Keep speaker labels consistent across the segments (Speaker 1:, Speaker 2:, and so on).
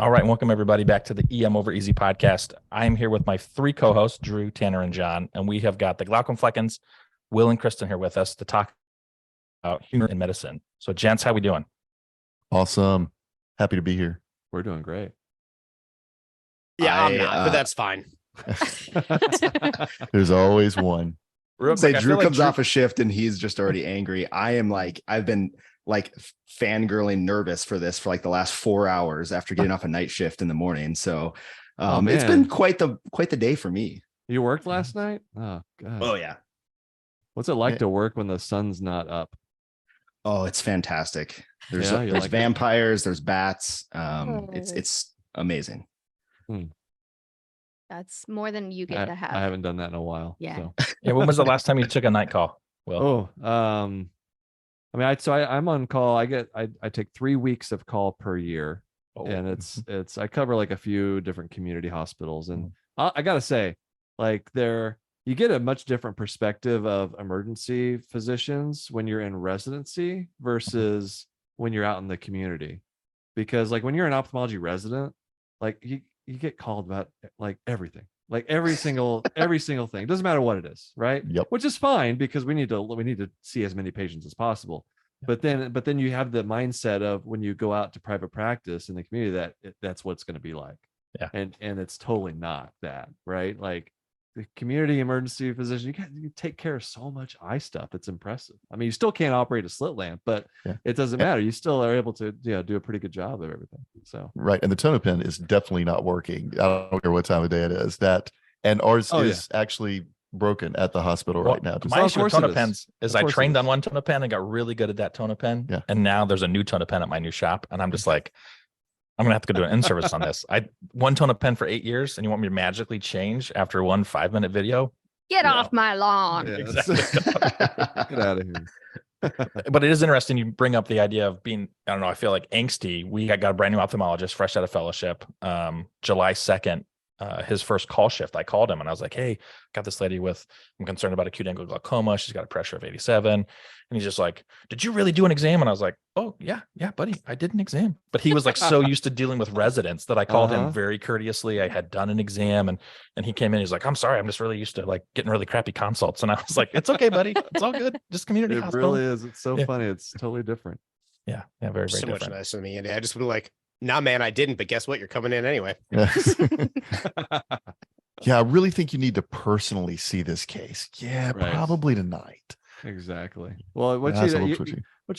Speaker 1: All right, welcome everybody back to the EM Over Easy podcast. I am here with my three co-hosts, Drew, Tanner, and John, and we have got the Glaumcomfleckens, Will and Kristin here with us to talk about humor in medicine. So, gents, how we doing?
Speaker 2: Awesome. Happy to be here.
Speaker 3: We're doing great.
Speaker 4: Yeah, I'm not, but that's fine.
Speaker 2: There's always one.
Speaker 5: Say Drew comes off a shift and he's just already angry. I am like, I've been like fangirling nervous for this for like the last 4 hours after getting off a night shift in the morning. So it's been quite the day for me.
Speaker 3: You worked last night? Oh God.
Speaker 5: Oh yeah.
Speaker 3: What's it like to work when the sun's not up?
Speaker 5: Oh, it's fantastic. There's
Speaker 3: like
Speaker 5: vampires, there's bats. It's amazing.
Speaker 6: That's more than you get to have.
Speaker 3: I haven't done that in a while.
Speaker 6: Yeah.
Speaker 3: So.
Speaker 1: Yeah. When was the last time you took a night call? Will?
Speaker 3: I mean, I'm on call. I take 3 weeks of call per year, and it's I cover like a few different community hospitals, and I gotta say, like you get a much different perspective of emergency physicians when you're in residency versus when you're out in the community, because like when you're an ophthalmology resident, like you get called about like everything, like every single thing. It doesn't matter what it is, right?
Speaker 2: Yep.
Speaker 3: Which is fine because we need to see as many patients as possible. But then you have the mindset of when you go out to private practice in the community that's what it's going to be like.
Speaker 1: Yeah.
Speaker 3: And it's totally not that, right? Like the community emergency physician, you take care of so much eye stuff. It's impressive. I mean, you still can't operate a slit lamp, but it doesn't matter. You still are able to do a pretty good job of everything. So
Speaker 2: right. And the tonopen is definitely not working. I don't care what time of day it is. And ours is actually broken at the hospital right now.
Speaker 1: My issue with tonopens is I trained on one tonopen and got really good at that tonopen.
Speaker 2: Yeah.
Speaker 1: And now there's a new tonopen at my new shop. And I'm just like, I'm going to have to go do an in-service on this. One tonopen for 8 years, and you want me to magically change after one 5-minute video?
Speaker 6: Get off my lawn.
Speaker 3: yeah,
Speaker 1: Exactly.
Speaker 3: get out of here.
Speaker 1: But it is interesting you bring up the idea of being, I don't know, I feel like angsty. We got a brand new ophthalmologist fresh out of fellowship, July 2nd. His first call shift, I called him and I was like, hey, got this lady I'm concerned about acute angle glaucoma. She's got a pressure of 87. And he's just like, did you really do an exam? And I was like, oh yeah, buddy, I did an exam. But he was like so used to dealing with residents that I called him very courteously. I had done an exam and he came in, he's like, I'm sorry, I'm just really used to like getting really crappy consults. And I was like, it's okay, buddy. It's all good. Just community hospital.
Speaker 3: It really is. It's so funny. It's totally different.
Speaker 1: Yeah. Very, very
Speaker 4: so
Speaker 1: different.
Speaker 4: Much nicer than me. And I just would like, nah, man, I didn't. But guess what? You're coming in anyway.
Speaker 2: Yeah, I really think you need to personally see this case. Yeah,
Speaker 3: right.
Speaker 2: Probably tonight.
Speaker 3: Exactly. Well, what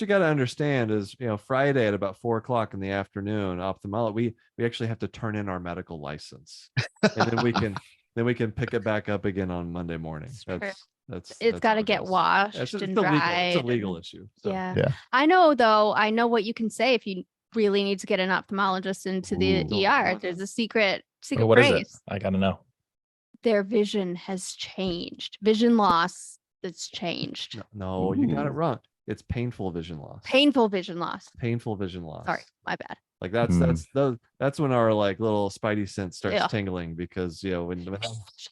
Speaker 3: you got to understand is, Friday at about 4:00 in the afternoon, ophthalmology, we actually have to turn in our medical license, and then we can pick it back up again on Monday morning.
Speaker 6: It's got to get washed and dried.
Speaker 3: It's a legal issue. So.
Speaker 6: Yeah. I know what you can say if you really need to get an ophthalmologist into the ER. There's a secret
Speaker 1: What
Speaker 6: phrase.
Speaker 1: is it? I got to know.
Speaker 6: Their vision has changed. Vision loss that's changed.
Speaker 3: No, you got it wrong. It's painful vision loss.
Speaker 6: Painful vision loss.
Speaker 3: Painful vision loss.
Speaker 6: Sorry, my bad.
Speaker 3: Like that's when our like little spidey sense starts tingling, because when
Speaker 6: Vision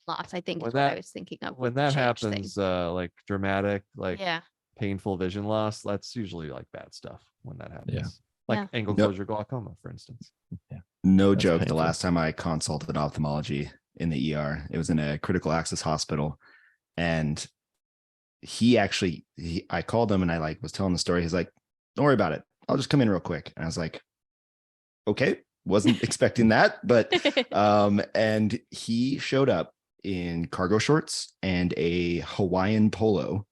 Speaker 6: loss, I think is what I was thinking of.
Speaker 3: When that happens, like dramatic, like painful vision loss, that's usually like bad stuff when that happens.
Speaker 1: Yeah.
Speaker 3: Like angle closure glaucoma, for instance.
Speaker 5: Yeah. No joke. Painful. The last time I consulted ophthalmology in the ER, it was in a critical access hospital, and I called him and I was telling the story. He's like, don't worry about it. I'll just come in real quick. And I was like, okay, wasn't expecting that, but and he showed up in cargo shorts and a Hawaiian polo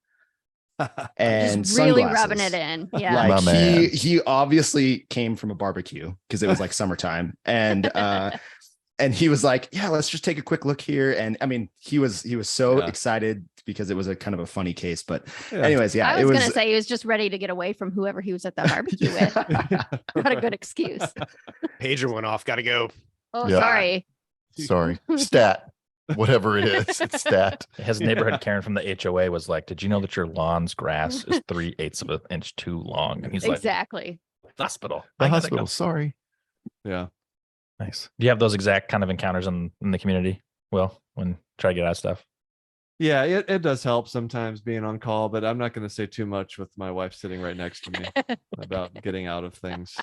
Speaker 5: and
Speaker 6: just really
Speaker 5: sunglasses.
Speaker 6: rubbing it in. Yeah.
Speaker 5: Like he obviously came from a barbecue because it was like summertime, and he was like, yeah, let's just take a quick look here. And I mean, he was so excited because it was a kind of a funny case, but anyways,
Speaker 6: I was going to say he was just ready to get away from whoever he was at the barbecue with. What a good excuse.
Speaker 4: Pager went off. Got to go.
Speaker 6: Oh,
Speaker 2: Sorry. Stat. Whatever it is, it's stat.
Speaker 1: His neighborhood Karen from the HOA was like, did you know that your lawn's grass is 3/8 of an inch too long? And he's like,
Speaker 6: exactly.
Speaker 1: Hospital.
Speaker 2: The hospital. Sorry.
Speaker 3: Yeah.
Speaker 1: Nice. Do you have those exact kind of encounters in the community? Well, when try to get out of stuff.
Speaker 3: Yeah, it does help sometimes being on call, but I'm not going to say too much with my wife sitting right next to me about getting out of things.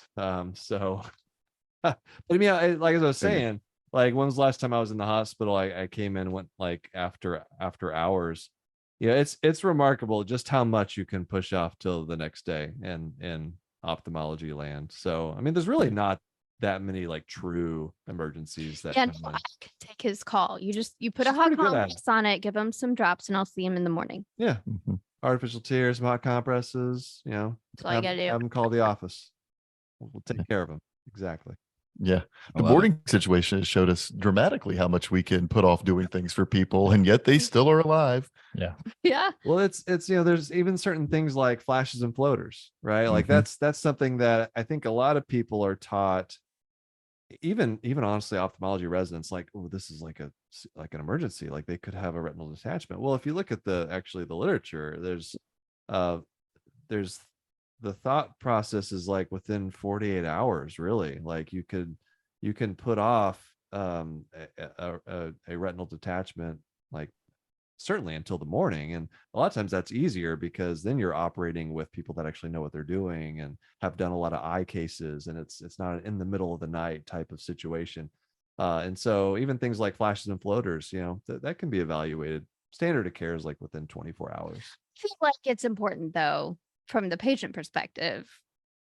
Speaker 3: So But I mean, like as I was saying, like when was the last time I was in the hospital? I came in, went like after hours. Yeah, it's remarkable just how much you can push off till the next day in ophthalmology land. So I mean, there's really not that many like true emergencies that
Speaker 6: Yeah,
Speaker 3: come
Speaker 6: no,
Speaker 3: in.
Speaker 6: I can take his call. You put a
Speaker 3: She's
Speaker 6: hot
Speaker 3: pretty good at
Speaker 6: compress on it, give him some drops, and I'll see him in the morning.
Speaker 3: Yeah.
Speaker 2: Mhm.
Speaker 3: Artificial tears, some hot compresses,
Speaker 6: That's all you gotta do.
Speaker 3: have them call the office. We'll take care of them. Exactly.
Speaker 2: Yeah.
Speaker 5: I
Speaker 2: The
Speaker 5: love it.
Speaker 2: boarding situation has showed us dramatically how much we can put off doing things for people, and yet they still are alive.
Speaker 6: Yeah.
Speaker 3: Well, it's there's even certain things like flashes and floaters, right? Like
Speaker 2: Mhm.
Speaker 3: that's something that I think a lot of people are taught, even honestly ophthalmology residents, like, oh, this is like an emergency, like they could have a retinal detachment. Well, if you look at the literature, there's the thought process is like within 48 hours, really. Like you can put off a retinal detachment, like certainly until the morning. And a lot of times that's easier because then you're operating with people that actually know what they're doing and have done a lot of eye cases, and it's not an in the middle of the night type of situation. And so even things like flashes and floaters, that can be evaluated. Standard of care is like within 24 hours.
Speaker 6: I feel like it's important though, from the patient perspective,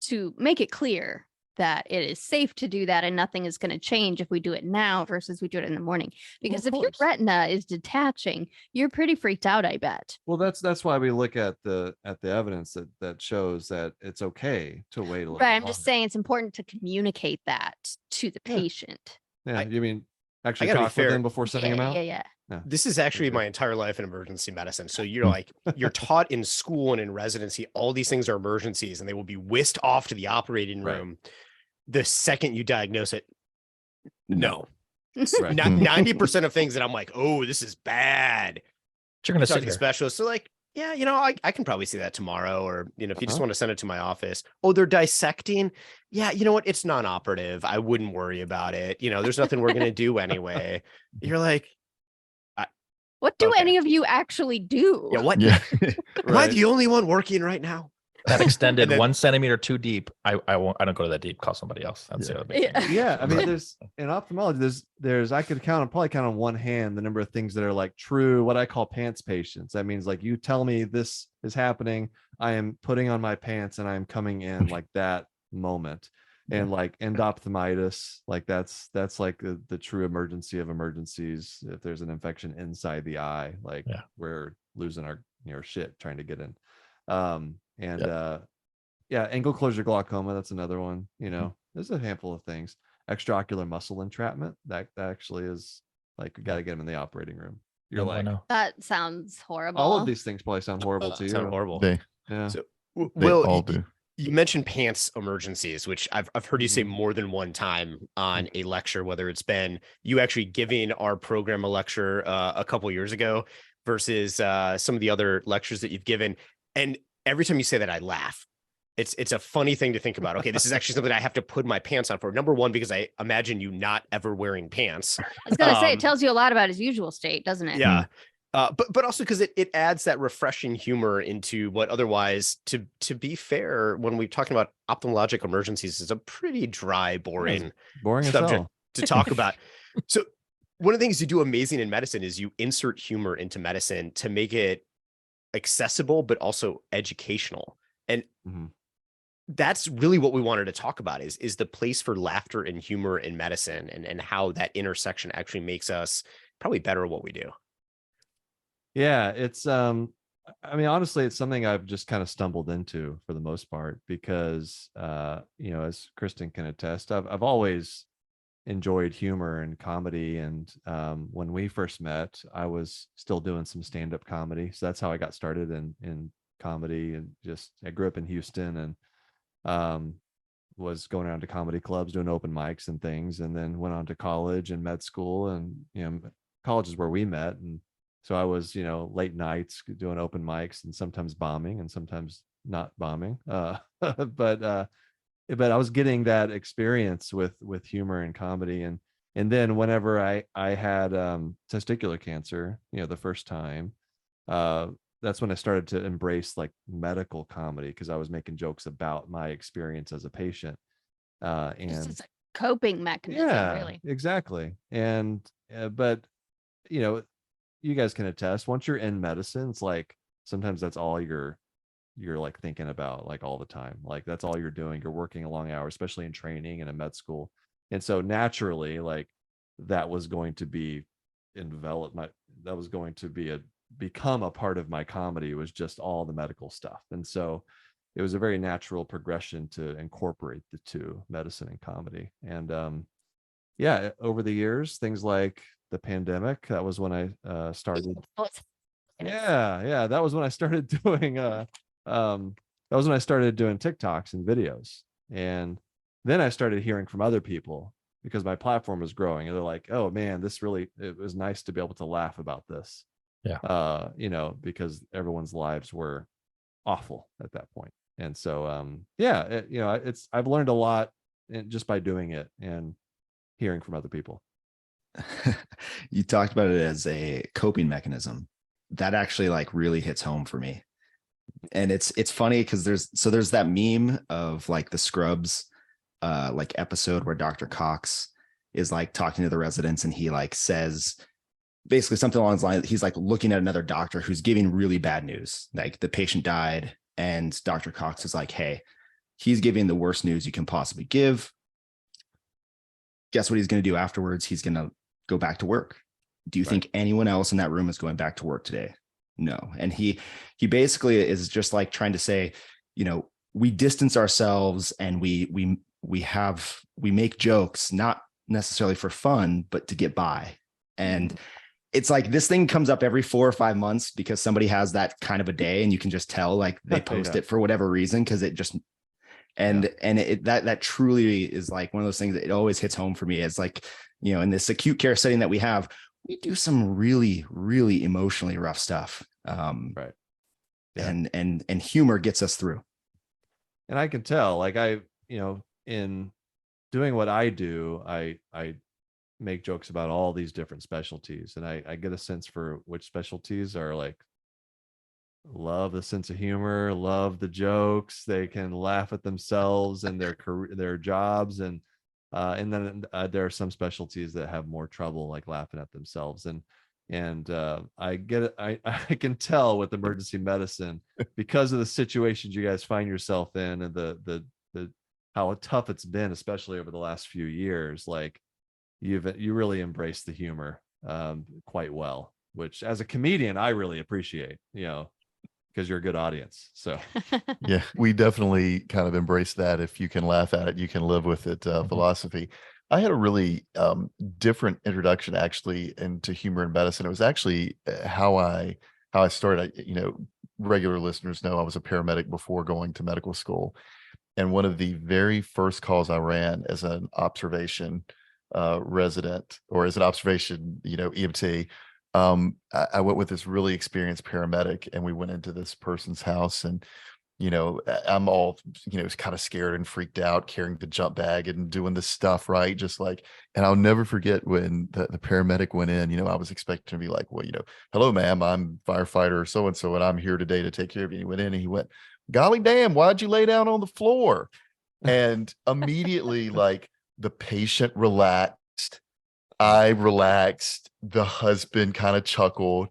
Speaker 6: to make it clear that it is safe to do that and nothing is going to change if we do it now versus we do it in the morning. Because if your
Speaker 3: course.
Speaker 6: retina is detaching, you're pretty freaked out, I bet.
Speaker 3: Well, that's why we look at the evidence that shows that it's okay to wait a little
Speaker 6: Right.
Speaker 3: bit
Speaker 6: I'm just
Speaker 3: longer.
Speaker 6: saying it's important to communicate that to the
Speaker 3: Yeah.
Speaker 6: patient.
Speaker 3: Yeah,
Speaker 4: I-
Speaker 3: you mean actually
Speaker 4: gotta be
Speaker 3: talk with
Speaker 4: fair.
Speaker 3: them before sending them out?
Speaker 6: Yeah.
Speaker 4: This is actually
Speaker 3: Okay.
Speaker 4: my entire life in emergency medicine. So you're like, you're taught in school and in residency, all these things are emergencies and they will be whisked off to the operating
Speaker 3: Right.
Speaker 4: room the second you diagnose it. No.
Speaker 3: Right.
Speaker 4: 90% of things that I'm like, oh, this is bad.
Speaker 1: But you're going to
Speaker 4: Talk
Speaker 1: sit
Speaker 4: to the
Speaker 1: here.
Speaker 4: specialist. So like, yeah, I can probably see that tomorrow. Or, if you just
Speaker 3: Uh-huh.
Speaker 4: want to send it to my office. Oh, they're dissecting. Yeah, you know what? It's non-operative. I wouldn't worry about it. There's nothing we're going to do anyway. You're like,
Speaker 6: What do
Speaker 4: Okay.
Speaker 6: any of you actually do?
Speaker 4: yeah, what?
Speaker 2: Yeah.
Speaker 4: Am I the only one working right now?
Speaker 1: That extended
Speaker 4: And then-
Speaker 1: 1 centimeter too deep. I don't go to that deep. Call somebody else. That's the other big thing.
Speaker 3: Yeah, I mean,
Speaker 2: Right.
Speaker 3: there's in ophthalmology, there's I could probably count on one hand the number of things that are like true, what I call pants patients. That means like you tell me this is happening, I am putting on my pants and I am coming in like that moment. And like endophthalmitis, like that's like the true emergency of emergencies. If there's an infection inside the eye, like we're losing our shit trying to get in. Angle closure glaucoma, that's another one. There's a handful of things. Extraocular muscle entrapment, that actually is like, we got to get them in the operating room. You're like,
Speaker 6: That sounds horrible.
Speaker 3: all of these things probably sound horrible to you.
Speaker 4: Sound horrible.
Speaker 3: Yeah.
Speaker 4: So,
Speaker 2: They
Speaker 4: Will,
Speaker 2: all do.
Speaker 4: you mentioned pants emergencies, which I've heard you say more than one time on a lecture, whether it's been you actually giving our program a lecture a couple years ago versus some of the other lectures that you've given. And every time you say that, I laugh. It's a funny thing to think about. Okay, this is actually something I have to put my pants on for. Number one, because I imagine you not ever wearing pants.
Speaker 6: I was gonna say, it tells you a lot about his usual state, doesn't it?
Speaker 4: Yeah. But also because it adds that refreshing humor into what otherwise, to be fair, when we're talking about ophthalmologic emergencies, is a pretty dry, boring
Speaker 3: Boring as
Speaker 4: subject
Speaker 3: hell.
Speaker 4: to talk about. So one of the things you do amazing in medicine is you insert humor into medicine to make it accessible, but also educational. And that's really what we wanted to talk about is the place for laughter and humor in medicine and how that intersection actually makes us probably better at what we do.
Speaker 3: Yeah, it's I mean, honestly, it's something I've just kind of stumbled into for the most part because as Kristin can attest, I've always enjoyed humor and comedy. And when we first met, I was still doing some stand-up comedy. So that's how I got started in comedy. And I grew up in Houston and was going around to comedy clubs doing open mics and things, and then went on to college and med school. And college is where we met. And so I was late nights doing open mics and sometimes bombing and sometimes not bombing, but I was getting that experience with humor and comedy. And then whenever I had testicular cancer, the first time, that's when I started to embrace like medical comedy, because I was making jokes about my experience as a patient. And
Speaker 6: Just coping mechanism,
Speaker 3: Yeah,
Speaker 6: really.
Speaker 3: exactly. And but you know, you guys can attest, once you're in medicine, it's like sometimes that's all you're like thinking about, like all the time. Like that's all you're doing. You're working a long hours, especially in training and in med school. And so naturally, like that was going to be envelop my that was going to be become a part of my comedy, was just all the medical stuff. And so it was a very natural progression to incorporate the two, medicine and comedy. And yeah, over the years, things like the pandemic, that was when I started. Yeah, that was when I started doing that was when I started doing TikToks and videos. And then I started hearing from other people, because my platform was growing, and they're like, oh man, it was nice to be able to laugh about this.
Speaker 1: Yeah.
Speaker 3: You know, because everyone's lives were awful at that point. And so yeah, you know, I've learned a lot just by doing it and hearing from other people.
Speaker 5: You talked about it as a coping mechanism. That actually like really hits home for me. And it's funny because there's that meme of like the Scrubs like episode where Dr. Cox is like talking to the residents, and he like says basically something along the lines, he's like looking at another doctor who's giving really bad news, like the patient died, and Dr. Cox is like, hey, he's giving the worst news you can possibly give. Guess what he's going to do afterwards? He's going to go back to work. Do you think anyone else in that room is going back to work today? No. And he basically is just like trying to say, you know, we distance ourselves, and we make jokes, not necessarily for fun, but to get by. And it's like this thing comes up every 4 or 5 months because somebody has that kind of a day, and you can just tell like they post it for whatever reason, because it just that truly is like one of those things that it always hits home for me. It's like, you know, in this acute care setting that we have, we do some really, really emotionally rough stuff.
Speaker 3: Right. Yeah.
Speaker 5: And humor gets us through.
Speaker 3: And I can tell, like, you know, in doing what I do, I make jokes about all these different specialties, and I get a sense for which specialties are like, love the sense of humor, love the jokes, they can laugh at themselves and their career, their jobs, and then there are some specialties that have more trouble like laughing at themselves. And I get it. I can tell with emergency medicine, because of the situations you guys find yourself in, and the how tough it's been, especially over the last few years. Like you really embraced the humor quite well, which as a comedian I really appreciate, you know, because you're a good audience. So
Speaker 2: Yeah, we definitely kind of embrace that. If you can laugh at it, you can live with it philosophy. I had a really different introduction actually into humor in medicine. It was actually how I started. You know, regular listeners know I was a paramedic before going to medical school. And one of the very first calls I ran as an observation resident, or as an observation, you know, EMT, I went with this really experienced paramedic, and we went into this person's house, and you know, I'm all, you know, kind of scared and freaked out, carrying the jump bag and doing this stuff, right? Just like, and I'll never forget when the paramedic went in. You know, I was expecting to be like, well, you know, hello, ma'am, I'm firefighter so and so, and I'm here today to take care of you. And he went in and he went, golly damn, why'd you lay down on the floor? And immediately, like, the patient relaxed, I relaxed, the husband kind of chuckled,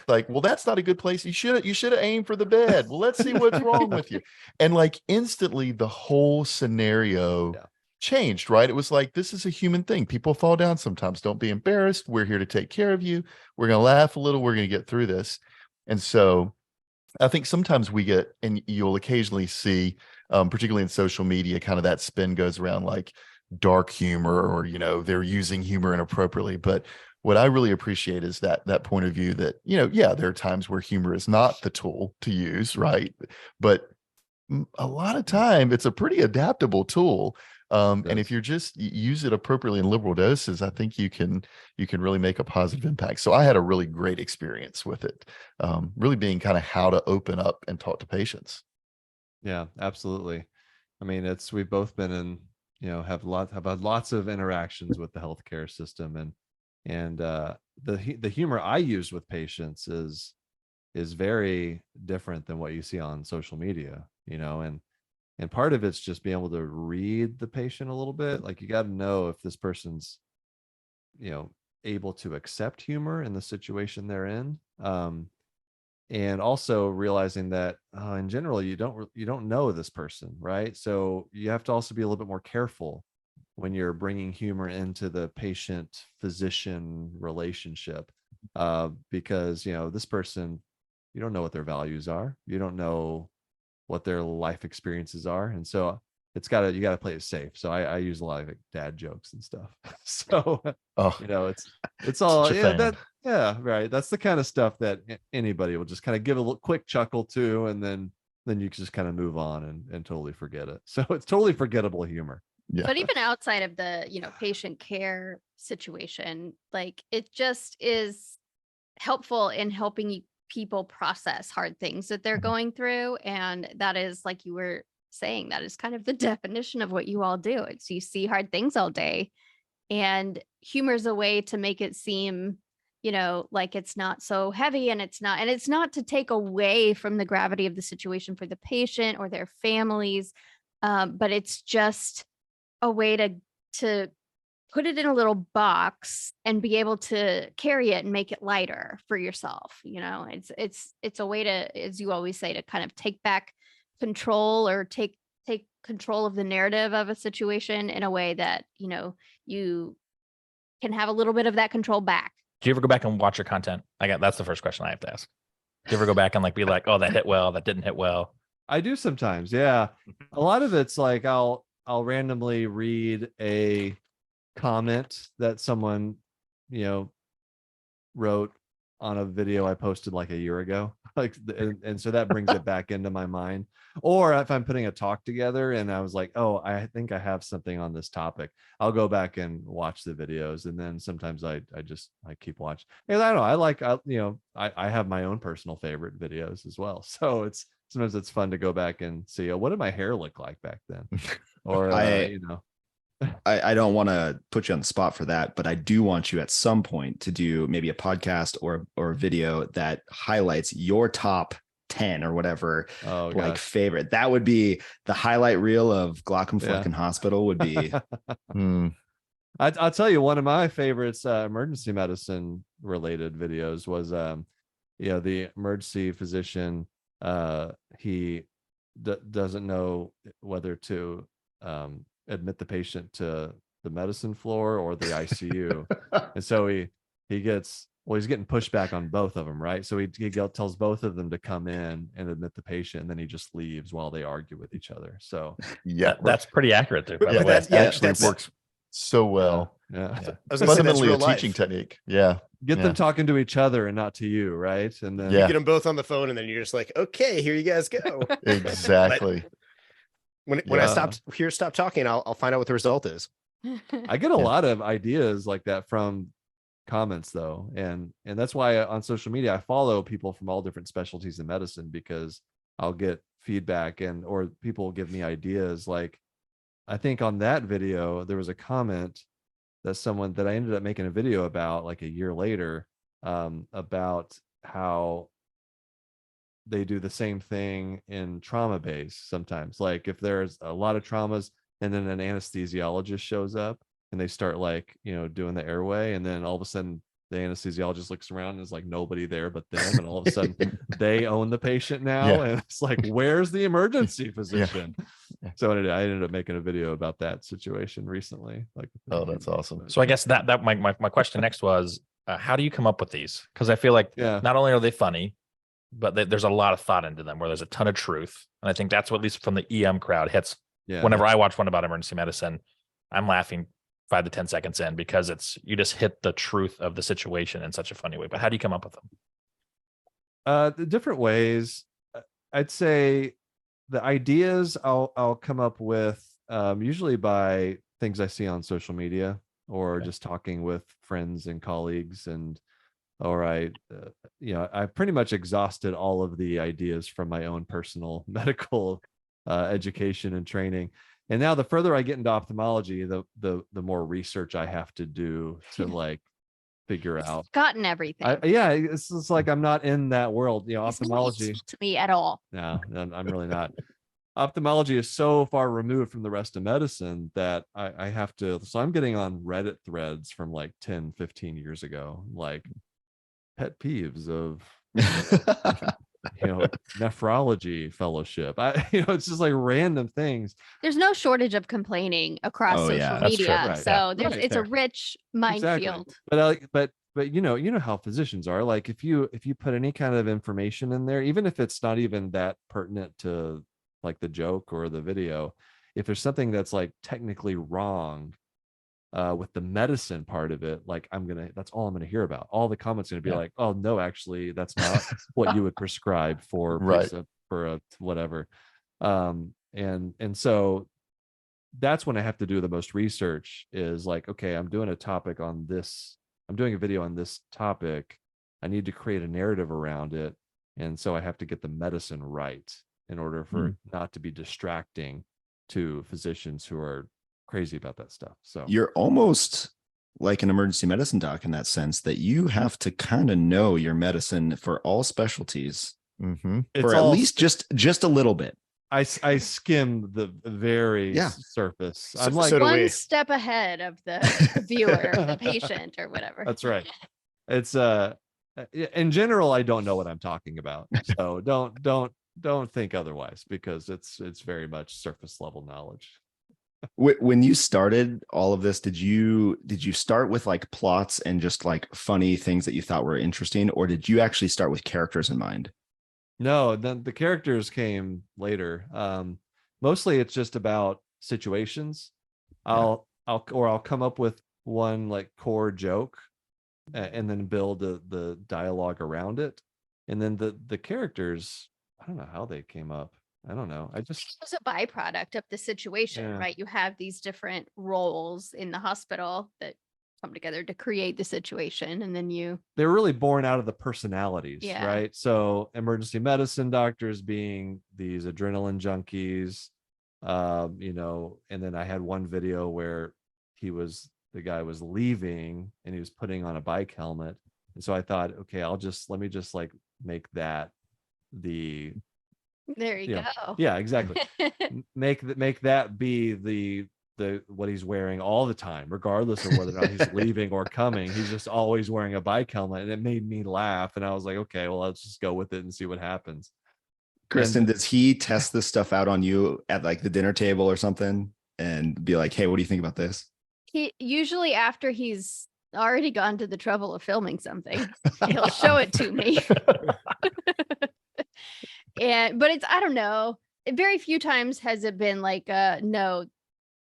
Speaker 2: like, well, that's not a good place. You should have aimed for the bed. Well, let's see what's wrong with you. And like instantly the whole scenario changed, right? It was like, this is a human thing. People fall down sometimes. Don't be embarrassed. We're here to take care of you. We're going to laugh a little. We're going to get through this. And so I think sometimes we get, and you'll occasionally see, particularly in social media, kind of that spin goes around like dark humor, or, you know, they're using humor inappropriately. But what I really appreciate is that point of view that, you know, yeah, there are times where humor is not the tool to use, right? But a lot of time it's a pretty adaptable tool. And if you're just use it appropriately in liberal doses, I think you can really make a positive impact. So I had a really great experience with it, really being kind of how to open up and talk to patients.
Speaker 3: Yeah, absolutely. I mean, we've both been in, you know, have had lots of interactions with the healthcare system, and the humor I use with patients is very different than what you see on social media, you know. And And part of it's just being able to read the patient a little bit. Like you got to know if this person's, able to accept humor in the situation they're in. And also realizing that in general, you don't know this person, right? So you have to also be a little bit more careful when you're bringing humor into the patient physician relationship, because this person, you don't know what their values are, you don't know what their life experiences are, and so you got to play it safe. So I use a lot of like dad jokes and stuff. So it's all right. That's the kind of stuff that anybody will just kind of give a little quick chuckle to, and then you can just kind of move on and totally forget it. So it's totally forgettable humor.
Speaker 2: Yeah.
Speaker 6: But even outside of the, patient care situation, like it just is helpful in helping people process hard things that they're going through. And that is, like you were saying, that is kind of the definition of what you all do. It's you see hard things all day, and humor is a way to make it seem, like it's not so heavy, and it's not to take away from the gravity of the situation for the patient or their families. But it's just a way to put it in a little box and be able to carry it and make it lighter for yourself. It's a way to, as you always say, to kind of take back control, or take control of the narrative of a situation in a way that, you can have a little bit of that control back.
Speaker 1: Do you ever go back and watch your content? That's the first question I have to ask. Do you ever go back and be like, oh, that hit well, that didn't hit well?
Speaker 3: I do sometimes. Yeah. A lot of it's like, I'll randomly read a comment that someone, wrote on a video I posted like a year ago. And so that brings it back into my mind. Or if I'm putting a talk together and I was like, oh, I think I have something on this topic, I'll go back and watch the videos. And then sometimes I keep watching. And I don't know, I have my own personal favorite videos as well. So sometimes it's fun to go back and see, what did my hair look like back then? Or,
Speaker 5: I don't want to put you on the spot for that, but I do want you at some point to do maybe a podcast or a video that highlights your top 10 or whatever, favorite. That would be the highlight reel of Glaumcomfleckens Hospital would be.
Speaker 3: I'll tell you, one of my favorites, emergency medicine related videos was, the emergency physician, he doesn't know whether to, admit the patient to the medicine floor or the ICU. And so he's getting pushback on both of them, right? So he tells both of them to come in and admit the patient, and then he just leaves while they argue with each other. So
Speaker 1: yeah, that's pretty accurate there.
Speaker 2: Yeah, that actually works so well.
Speaker 3: Yeah.
Speaker 2: I was fundamentally a teaching technique. Yeah.
Speaker 3: Get them talking to each other and not to you, right? And then
Speaker 4: you get them both on the phone, and then you're just like, okay, here you guys go.
Speaker 2: Exactly.
Speaker 4: When I stop talking, I'll find out what the result is.
Speaker 3: I get a lot of ideas like that from comments though. And that's why on social media, I follow people from all different specialties in medicine, because I'll get feedback or people will give me ideas. Like, I think on that video, there was a comment that I ended up making a video about like a year later, about how they do the same thing in trauma base sometimes. Like if there's a lot of traumas and then an anesthesiologist shows up and they start doing the airway, and then all of a sudden the anesthesiologist looks around and there's like nobody there but them, and all of a sudden they own the patient now. And it's like, where's the emergency physician? So I ended up making a video about that situation recently.
Speaker 2: Oh, that's awesome.
Speaker 1: So I guess that my question next was, how do you come up with these? Because I feel like not only are they funny, but there's a lot of thought into them, where there's a ton of truth. And I think that's what, at least from the EM crowd, hits. Whenever I watch one about emergency medicine, I'm laughing 5 to 10 seconds in, because you just hit the truth of the situation in such a funny way. But how do you come up with them?
Speaker 3: The different ways. I'd say the ideas I'll come up with usually by things I see on social media, or just talking with friends and colleagues, or I pretty much exhausted all of the ideas from my own personal medical education and training. And now the further I get into ophthalmology, the more research I have to do to figure out.
Speaker 6: Gotten everything.
Speaker 3: It's just like I'm not in that world. Ophthalmology
Speaker 6: to me at all.
Speaker 3: No, I'm really not. ophthalmology is so far removed from the rest of medicine that I have to, so I'm getting on Reddit threads from like 10, 15 years ago, like pet peeves of, nephrology fellowship. It's just like random things.
Speaker 6: There's no shortage of complaining across
Speaker 5: Oh, yeah,
Speaker 6: social
Speaker 1: that's true.
Speaker 6: media.
Speaker 3: Right,
Speaker 6: So
Speaker 3: yeah.
Speaker 6: it's a rich minefield.
Speaker 3: But you know how physicians are. Like if you put any kind of information in there, even if it's not even that pertinent to like the joke or the video, if there's something that's like technically wrong with the medicine part of it, like that's all I'm gonna hear about. All the comments are gonna be like, oh no, actually that's not what you would prescribe for
Speaker 2: Right.
Speaker 3: for a whatever. And so that's when I have to do the most research, is like, okay, I'm doing a video on this topic. I need to create a narrative around it. And so I have to get the medicine right in order for it not to be distracting to physicians who are crazy about that stuff. So
Speaker 5: You're almost like an emergency medicine doc in that sense, that you have to kind of know your medicine for all specialties,
Speaker 3: it's
Speaker 5: or at least just a little bit.
Speaker 3: I skim the very surface. I'm like,
Speaker 4: so do
Speaker 6: One
Speaker 4: we.
Speaker 6: step ahead of the viewer, the patient, or whatever.
Speaker 3: that's right. It's in general, I don't know what I'm talking about. So don't think otherwise, because it's very much surface level knowledge.
Speaker 5: When you started all of this, did you start with like plots and just like funny things that you thought were interesting, or did you actually start with characters in mind?
Speaker 3: No, then the characters came later. Mostly it's just about situations. I'll come up with one like core joke, and then build the dialogue around it. And then the characters, I don't know how they came up. I don't know.
Speaker 6: It was a byproduct of the situation, right? You have these different roles in the hospital that come together to create the situation, and then
Speaker 3: they're really born out of the personalities,
Speaker 6: Yeah.
Speaker 3: right? So emergency medicine doctors being these adrenaline junkies, and then I had one video where the guy was leaving and he was putting on a bike helmet, and so I thought, okay, let me just like make that the
Speaker 6: there you go.
Speaker 3: yeah, exactly. Make that be the what he's wearing all the time, regardless of whether or not he's leaving or coming. He's just always wearing a bike helmet, and it made me laugh. And I was like, okay, well, let's just go with it and see what happens.
Speaker 5: Kristin, does he test this stuff out on you at like the dinner table or something and be like, hey, what do you think about this?
Speaker 6: He usually, after he's already gone to the trouble of filming something, he'll show it to me. But it's, I don't know, very few times has it been like, no,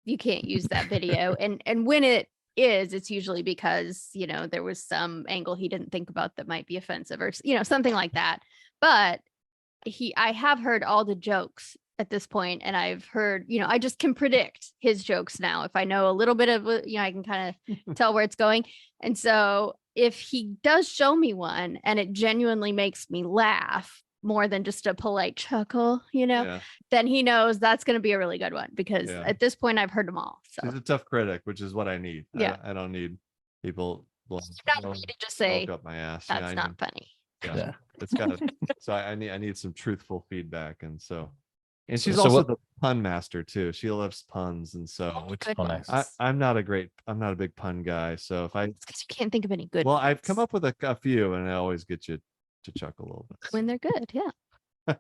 Speaker 6: you can't use that video. And when it is, it's usually because, there was some angle he didn't think about that might be offensive, or, something like that. But I have heard all the jokes at this point, and I've heard, I just can predict his jokes now. If I know a little bit of, I can kind of tell where it's going. And so if he does show me one and it genuinely makes me laugh more than just a polite chuckle, then he knows that's going to be a really good one, because at this point I've heard them all. So
Speaker 3: he's a tough critic, which is what I need.
Speaker 6: Yeah.
Speaker 3: I don't need people
Speaker 6: not me to just say
Speaker 3: up my ass.
Speaker 6: that's not funny.
Speaker 3: Yeah. It's got to, so I need some truthful feedback. And she's
Speaker 1: So
Speaker 3: also
Speaker 1: what-
Speaker 3: the pun master too. She loves puns. And so
Speaker 6: Good
Speaker 1: nice.
Speaker 6: ones.
Speaker 3: I'm not a big pun guy. So if
Speaker 6: It's because you can't think of any good
Speaker 3: well,
Speaker 6: ones
Speaker 3: I've come up with a few, and I always get you to chuckle a little bit.
Speaker 6: when they're good. Yeah.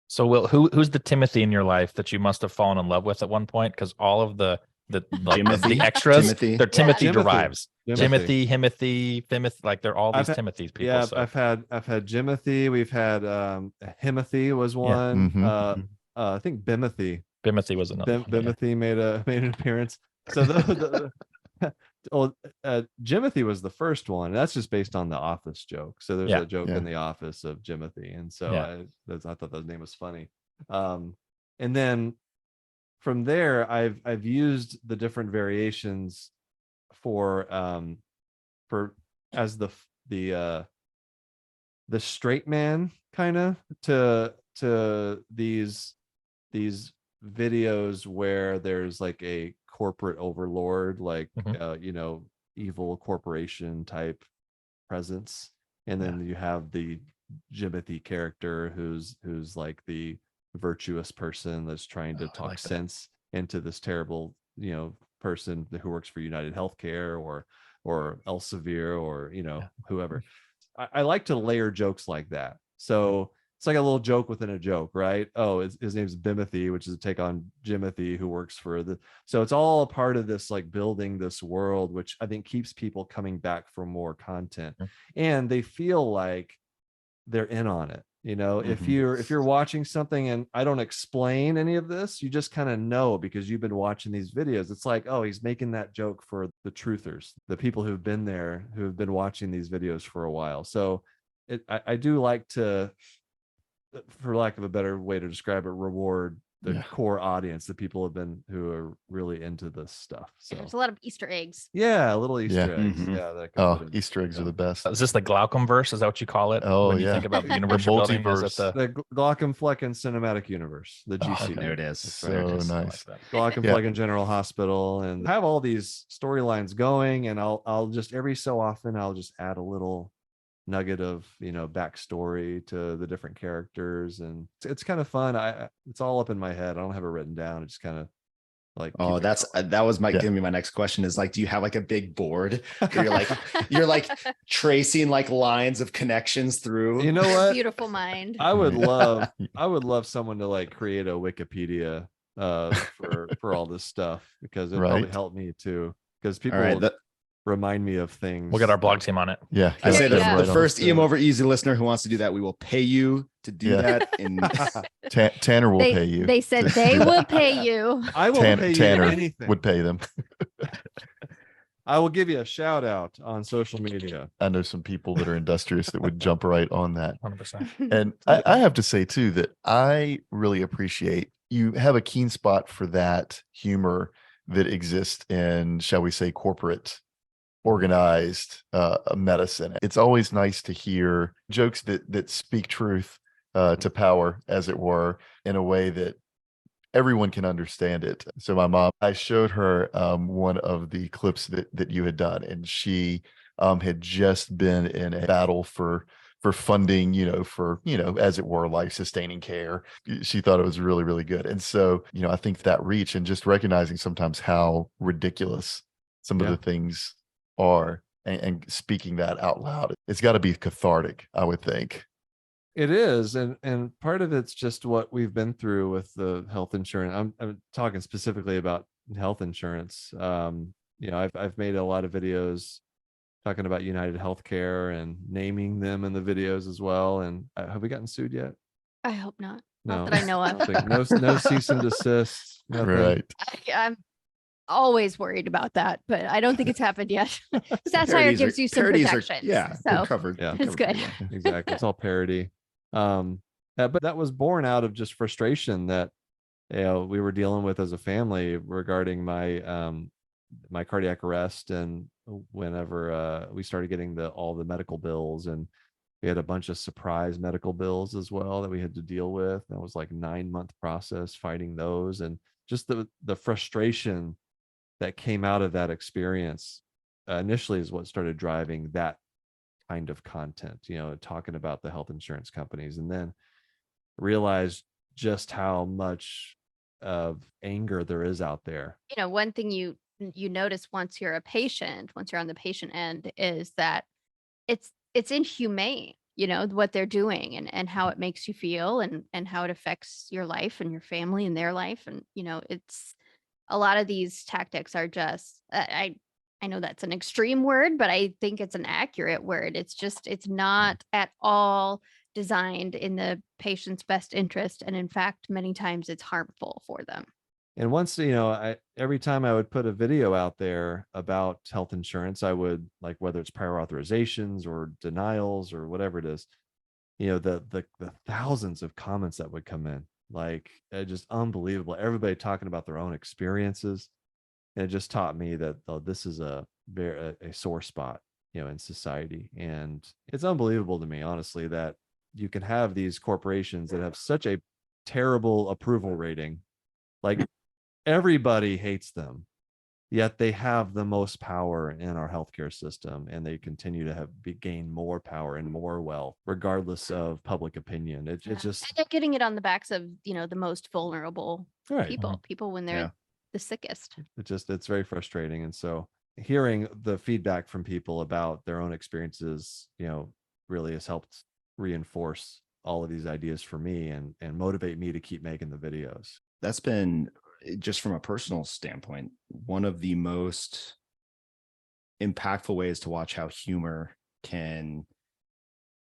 Speaker 1: So Will, who's the Timothy in your life that you must have fallen in love with at one point? Because all of the
Speaker 5: Timothy?
Speaker 1: extras,
Speaker 5: Timothy?
Speaker 1: they're Timothy
Speaker 3: Timothy.
Speaker 1: derives. Timothy, Himothy, like they're all these Timothys people.
Speaker 3: Yeah,
Speaker 1: so.
Speaker 3: I've had Jimothy. We've had Himothy was one. I think Bimothy.
Speaker 1: Bimothy was another.
Speaker 3: Bimothy made an appearance. So Jimothy was the first one. That's just based on the Office joke. So there's a joke in the Office of Jimothy, and so I thought that name was funny. And then from there, I've used the different variations for as the straight man kind of to these videos where there's like a corporate overlord, like evil corporation type presence, and then you have the Jimothy character who's like who virtuous person that's trying to
Speaker 1: I
Speaker 3: talk
Speaker 1: like that.
Speaker 3: sense into this terrible, person who works for United Healthcare or Elsevier or, whoever. I like to layer jokes like that. So it's like a little joke within a joke, right? Oh, his name's Bimothy, which is a take on Jimothy, who works for so it's all a part of this, like, building this world, which I think keeps people coming back for more content, and they feel like they're in on it. If you're watching something and I don't explain any of this, you just kind of know because you've been watching these videos. It's like, oh, he's making that joke for the truthers, the people who've been there, who've been watching these videos for a while. So I do like to, for lack of a better way to describe it, reward the core audience, the people who are really into this stuff. So
Speaker 6: There's a lot of Easter eggs.
Speaker 3: yeah, little Easter eggs.
Speaker 5: Mhm.
Speaker 3: Yeah, that can put in.
Speaker 2: Easter eggs are the best.
Speaker 1: Is this the Glaucomverse? Is that what you call it?
Speaker 2: Oh,
Speaker 1: when you
Speaker 2: yeah.
Speaker 1: think about the
Speaker 2: The
Speaker 1: universe you're building, is it
Speaker 2: multiverse.
Speaker 1: the
Speaker 3: The Glaumcomfleckens cinematic universe, the GC.
Speaker 5: There it is.
Speaker 2: So
Speaker 5: There it is.
Speaker 1: I
Speaker 2: nice.
Speaker 1: like that.
Speaker 3: Glaucomflecken General Hospital, and have all these storylines going, and I'll just every so often I'll just add a little nugget of backstory to the different characters, and it's kind of fun. It's all up in my head. I don't have it written down. It's kind of like,
Speaker 5: Oh, that was gonna be my next question, is like, do you have like a big board where you're like tracing like lines of connections through?
Speaker 3: you know what?
Speaker 6: Beautiful mind.
Speaker 3: I would love someone to like create a Wikipedia for all this stuff, because it probably
Speaker 2: Right.
Speaker 3: helped me too, because people
Speaker 5: All right,
Speaker 3: remind me of things.
Speaker 1: We'll get our blog team on it.
Speaker 2: Yeah.
Speaker 5: I say
Speaker 6: Yeah.
Speaker 5: the first EM over easy listener who wants to do that, we will pay you to do
Speaker 2: Yeah.
Speaker 5: that. In
Speaker 2: Tanner will pay you.
Speaker 6: They said they will pay you.
Speaker 3: I will pay you
Speaker 2: Tanner
Speaker 3: anything.
Speaker 2: would pay them.
Speaker 3: I will give you a shout out on social media.
Speaker 2: I know some people that are industrious that would jump right on that.
Speaker 1: 100%.
Speaker 2: And I have to say too that I really appreciate you have a keen spot for that humor that exists in, shall we say, corporate organized medicine. It's always nice to hear jokes that speak truth to power, as it were, in a way that everyone can understand it. So my mom, I showed her one of the clips that you had done, and she had just been in a battle for funding, as it were, life sustaining care. She thought it was really, really good. And so, I think that reach and just recognizing sometimes how ridiculous some of the things are, and speaking that out loud, it's got to be cathartic, I would think.
Speaker 3: It is, and part of it's just what we've been through with the health insurance. I'm talking specifically about health insurance. I've made a lot of videos talking about United Healthcare and naming them in the videos as well. And have we gotten sued yet?
Speaker 6: I hope not.
Speaker 3: No,
Speaker 6: Not that I know of.
Speaker 3: no cease and desist. Nothing.
Speaker 2: Right.
Speaker 6: I'm always worried about that, but I don't think it's happened yet. Satire gives you some protections.
Speaker 5: They're
Speaker 6: So
Speaker 5: covered.
Speaker 3: Yeah.
Speaker 6: it's good.
Speaker 3: Exactly. It's all parody. But that was born out of just frustration that we were dealing with as a family regarding my cardiac arrest, and whenever we started getting all the medical bills, and we had a bunch of surprise medical bills as well that we had to deal with. That was like 9-month process fighting those, and just the frustration that came out of that experience initially is what started driving that kind of content, talking about the health insurance companies, and then realized just how much of anger there is out there.
Speaker 6: One thing you notice once you're on the patient end, is that it's inhumane, what they're doing, and how it makes you feel, and how it affects your life and your family and their life. And it's a lot of these tactics are just I know that's an extreme word, but I think it's an accurate word. It's not at all designed in the patient's best interest, and in fact many times it's harmful for them.
Speaker 3: And once, every time I would put a video out there about health insurance, I would, like, whether it's prior authorizations or denials or whatever it is, the thousands of comments that would come in, like, just unbelievable. Everybody talking about their own experiences. And it just taught me that this is a sore spot, in society. And it's unbelievable to me, honestly, that you can have these corporations that have such a terrible approval rating. Like, everybody hates them, yet they have the most power in our healthcare system, and they continue to gain more power and more wealth regardless of public opinion. It's just,
Speaker 6: and they're getting it on the backs of, the most vulnerable
Speaker 3: right.
Speaker 6: people when they're the sickest.
Speaker 3: It's very frustrating. And so hearing the feedback from people about their own experiences, really has helped reinforce all of these ideas for me and motivate me to keep making the videos.
Speaker 5: That's been, just from a personal standpoint, one of the most impactful ways to watch how humor can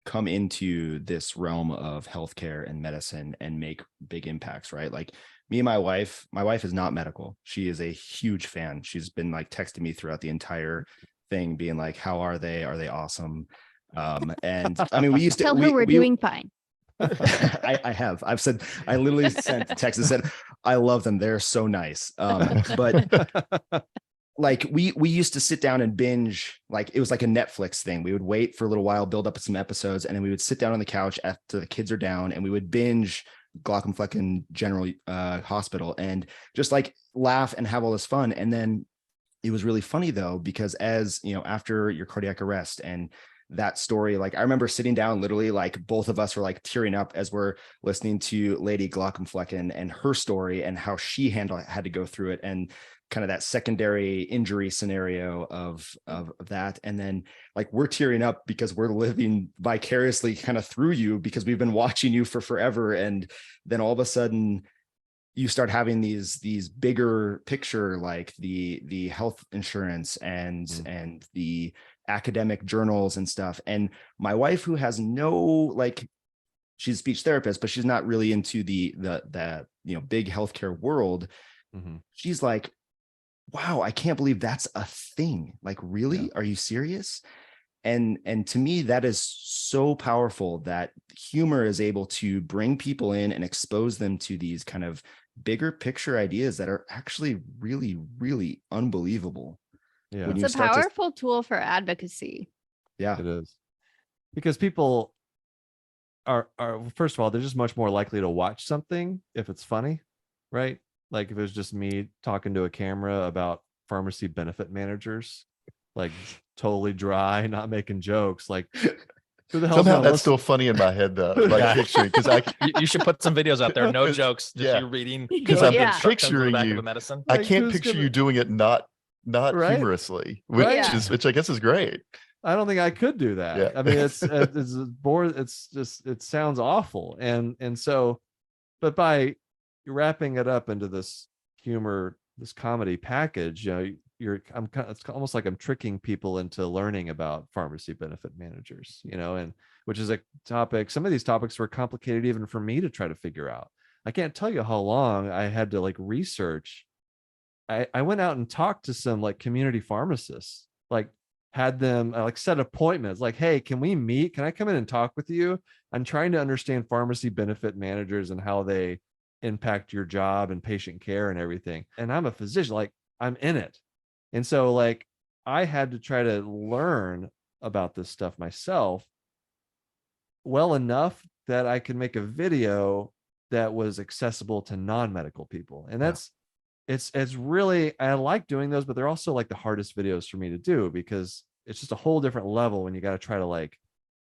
Speaker 5: come into this realm of healthcare and medicine and make big impacts, right? Like me and my wife is not medical. She is a huge fan. She's been like texting me throughout the entire thing, being like, how are they? Are they awesome? And I mean, we used to
Speaker 6: tell her we're doing fine.
Speaker 5: I've said, I literally sent a text and said, I love them. They're so nice. But like we used to sit down and binge, like it was like a Netflix thing. We would wait for a little while, build up some episodes, and then we would sit down on the couch after the kids are down, and we would binge Glaumcomfleckens General Hospital and just like laugh and have all this fun. And then it was really funny though, because as after your cardiac arrest and that story, like I remember sitting down, literally like both of us were like tearing up as we're listening to Lady Glaumcomfleckens and her story and how she had to go through it, and kind of that secondary injury scenario of that. And then like we're tearing up because we're living vicariously kind of through you, because we've been watching you for forever. And then all of a sudden you start having these bigger picture, like the health insurance and the academic journals and stuff. And my wife, who has no, like, she's a speech therapist, but she's not really into the big healthcare world. She's like, wow, I can't believe that's a thing. Like, really? Are you serious? And to me, that is so powerful that humor is able to bring people in and expose them to these kind of bigger picture ideas that are actually really, really unbelievable.
Speaker 3: Yeah.
Speaker 6: It's a powerful tool for advocacy.
Speaker 3: Yeah, it is. Because people are first of all, they're just much more likely to watch something if it's funny, right? Like if it was just me talking to a camera about pharmacy benefit managers, like totally dry, not making jokes, like who the hell?
Speaker 2: Somehow that's still funny in my head though. Like picturing, because
Speaker 1: you should put some videos out there, no jokes, just you reading,
Speaker 2: because I'm picturing
Speaker 1: back
Speaker 2: you.
Speaker 1: of the medicine.
Speaker 2: I can't picture you doing it not humorously, which I guess is great.
Speaker 3: I don't think I could do that.
Speaker 2: Yeah.
Speaker 3: I mean, it's bored. It's just, it sounds awful. And so, but by wrapping it up into this humor, this comedy package, it's almost like I'm tricking people into learning about pharmacy benefit managers, and which is a topic. Some of these topics were complicated even for me to try to figure out. I can't tell you how long I had to like research. I went out and talked to some like community pharmacists, like had them like set appointments, like, hey, can we meet? Can I come in and talk with you? I'm trying to understand pharmacy benefit managers and how they impact your job and patient care and everything. And I'm a physician, like I'm in it. And so like I had to try to learn about this stuff myself well enough that I could make a video that was accessible to non-medical people. And that's it's really, I like doing those, but they're also like the hardest videos for me to do because it's just a whole different level when you got to try to like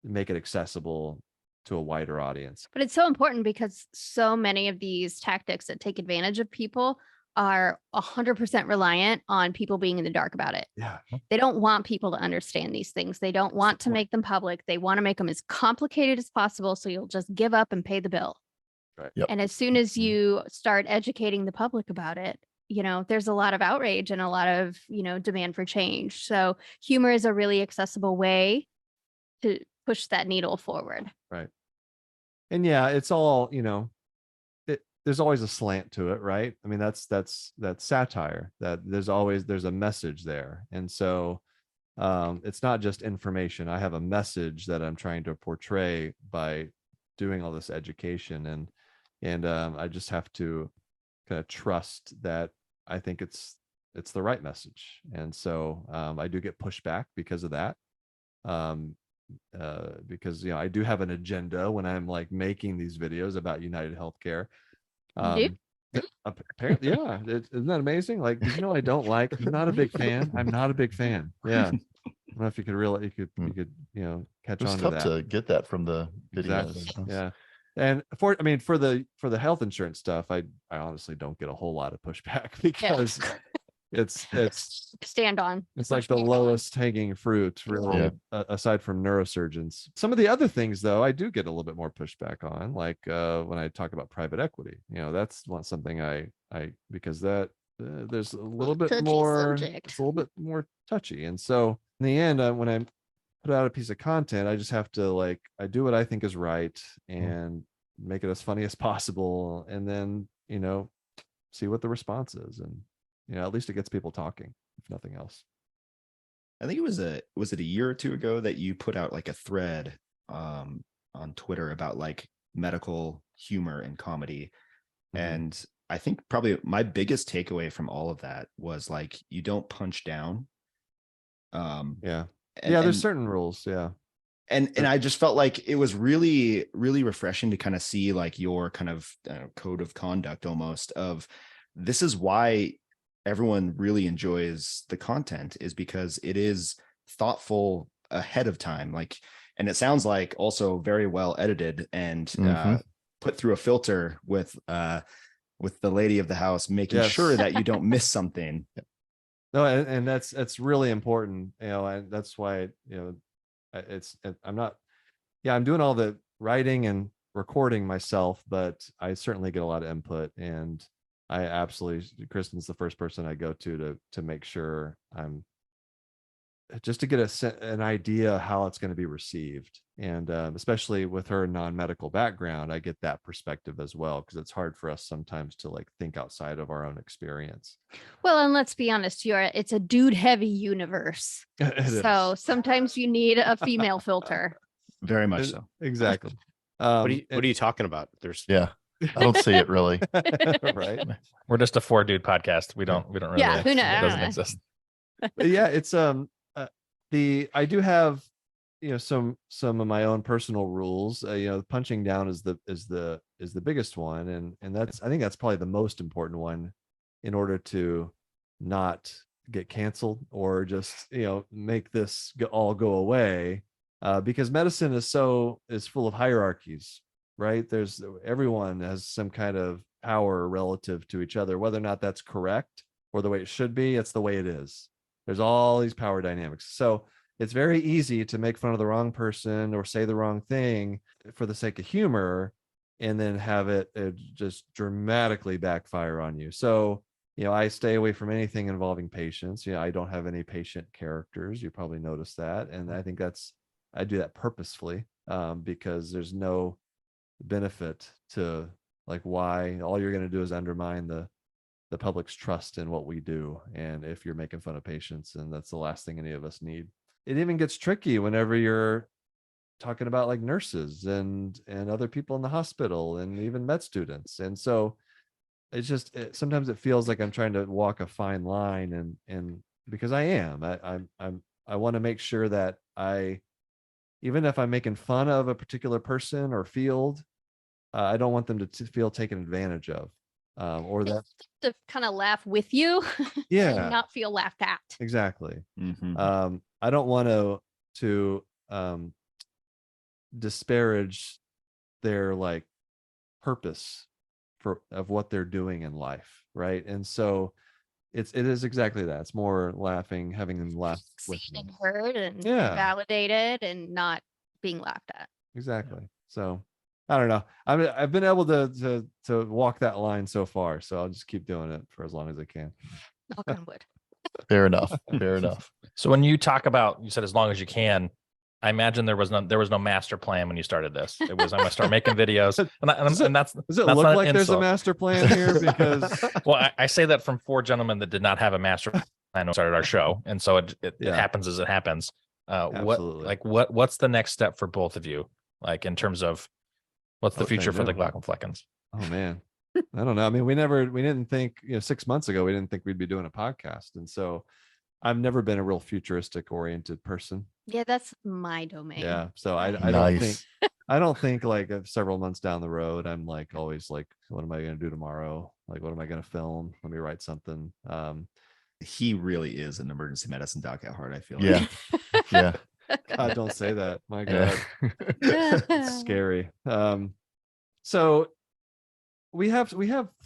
Speaker 3: make it accessible to a wider audience.
Speaker 6: But it's so important because so many of these tactics that take advantage of people are 100% reliant on people being in the dark about it.
Speaker 3: Yeah.
Speaker 6: They don't want people to understand these things. They don't want to make them public. They want to make them as complicated as possible. So you'll just give up and pay the bill.
Speaker 3: Right.
Speaker 2: Yep.
Speaker 6: And as soon as you start educating the public about it, there's a lot of outrage and a lot of, demand for change. So humor is a really accessible way to push that needle forward.
Speaker 3: Right. And yeah, it's all, there's always a slant to it, right? I mean, that's satire, that there's a message there. And so it's not just information. I have a message that I'm trying to portray by doing all this education. And I just have to kind of trust that I think it's the right message. And so I do get pushback because of that. Because I do have an agenda when I'm like making these videos about United Healthcare. Apparently, yeah. Isn't that amazing? Like, did you know I don't like? I'm not a big fan. I'm not a big fan. Yeah. I don't know if you could catch
Speaker 2: It was
Speaker 3: on to
Speaker 2: tough
Speaker 3: that.
Speaker 2: to get that from the video.
Speaker 3: Exactly. Yeah. And for the health insurance stuff, I honestly don't get a whole lot of pushback because it's
Speaker 6: stand on.
Speaker 3: it's like the lowest hanging fruit, really,
Speaker 2: Yeah.
Speaker 3: aside from neurosurgeons. Some of the other things, though, I do get a little bit more pushback on, like when I talk about private equity. That's something I because that there's a little bit
Speaker 6: Touchy
Speaker 3: more,
Speaker 6: subject.
Speaker 3: it's a little bit more touchy. And so in the end, when I put out a piece of content, I just have to I do what I think is right and make it as funny as possible, and then see what the response is, and at least it gets people talking, if nothing else.
Speaker 5: I think was it a year or two ago that you put out like a thread on Twitter about like medical humor and comedy.
Speaker 3: Mm-hmm.
Speaker 5: And I think probably my biggest takeaway from all of that was like, you don't punch down.
Speaker 3: There's certain rules. Yeah.
Speaker 5: And I just felt like it was really, really refreshing to kind of see like your kind of code of conduct almost of, this is why everyone really enjoys the content, is because it is thoughtful ahead of time. And it sounds like also very well edited and put through a filter with the lady of the house, making sure that you don't miss something.
Speaker 3: No, and that's really important, and that's why, I'm doing all the writing and recording myself, but I certainly get a lot of input, and I absolutely, Kristin's the first person I go to make sure I'm just to get an idea how it's going to be received. And especially with her non-medical background, I get that perspective as well, because it's hard for us sometimes to think outside of our own experience.
Speaker 6: Well, and let's be honest, it's a dude heavy universe. So sometimes you need a female filter.
Speaker 5: Very much so.
Speaker 3: Exactly.
Speaker 4: What are you talking about?
Speaker 2: I don't see it really.
Speaker 3: Right.
Speaker 1: We're just a 4-dude podcast. We don't really.
Speaker 6: Yeah, who knows?
Speaker 1: It doesn't exist.
Speaker 3: Yeah, it's I do have some of my own personal rules. Punching down is the biggest one, and I think that's probably the most important one in order to not get canceled or just make this all go away, because medicine is full of hierarchies. Right? Everyone has some kind of power relative to each other, whether or not that's correct or the way it should be. It's the way it is. There's all these power dynamics. So it's very easy to make fun of the wrong person or say the wrong thing for the sake of humor, and then have it just dramatically backfire on you. So, I stay away from anything involving patients. I don't have any patient characters. You probably noticed that. And I think I do that purposefully, because there's no benefit to why all you're going to do is undermine the public's trust in what we do. And if you're making fun of patients, and that's the last thing any of us need. It even gets tricky whenever you're talking about nurses and other people in the hospital and even med students. And so it's just, sometimes it feels like I'm trying to walk a fine line, and because I want to make sure that even if I'm making fun of a particular person or field, I don't want them to feel taken advantage of, or that
Speaker 6: to kind of laugh with you.
Speaker 3: Yeah.
Speaker 6: And not feel laughed at.
Speaker 3: Exactly.
Speaker 5: Mm-hmm.
Speaker 3: I don't want to disparage their purpose of what they're doing in life, right? And so it is exactly that. It's more laughing, having them laugh with
Speaker 6: Seen
Speaker 3: me.
Speaker 6: and heard and
Speaker 3: Yeah.
Speaker 6: validated and not being laughed at.
Speaker 3: Exactly. So I don't know. I've been able to walk that line so far, so I'll just keep doing it for as long as I can.
Speaker 6: Knock on wood.
Speaker 2: Fair enough. Fair enough.
Speaker 1: So when you talk about, you said as long as you can, I imagine there was no master plan when you started this. It was, I'm going to start making videos, and that's
Speaker 3: Does it
Speaker 1: that's
Speaker 3: look
Speaker 1: not an
Speaker 3: like there's a
Speaker 1: insult.
Speaker 3: master plan here? Because
Speaker 1: Well, I say that from 4 gentlemen that did not have a master plan when we started our show, and so it happens as it happens.
Speaker 3: Absolutely.
Speaker 1: What's the next step for both of you? In terms of what's the
Speaker 3: What can I
Speaker 1: future for the
Speaker 3: do?
Speaker 1: Glaumcomfleckens?
Speaker 3: Oh man, I don't know. I mean, we didn't think, 6 months ago, we didn't think we'd be doing a podcast. And so I've never been a real futuristic oriented person.
Speaker 6: Yeah, that's my domain.
Speaker 3: Yeah. So I don't
Speaker 2: Nice.
Speaker 3: think, I don't think like if several months down the road, I'm like always like, what am I going to do tomorrow? Like, what am I going to film? Let me write something.
Speaker 5: He really is an emergency medicine doc at heart, I feel
Speaker 2: Yeah. Yeah.
Speaker 3: God, don't say that. My
Speaker 2: Yeah.
Speaker 3: God, it's scary. So we have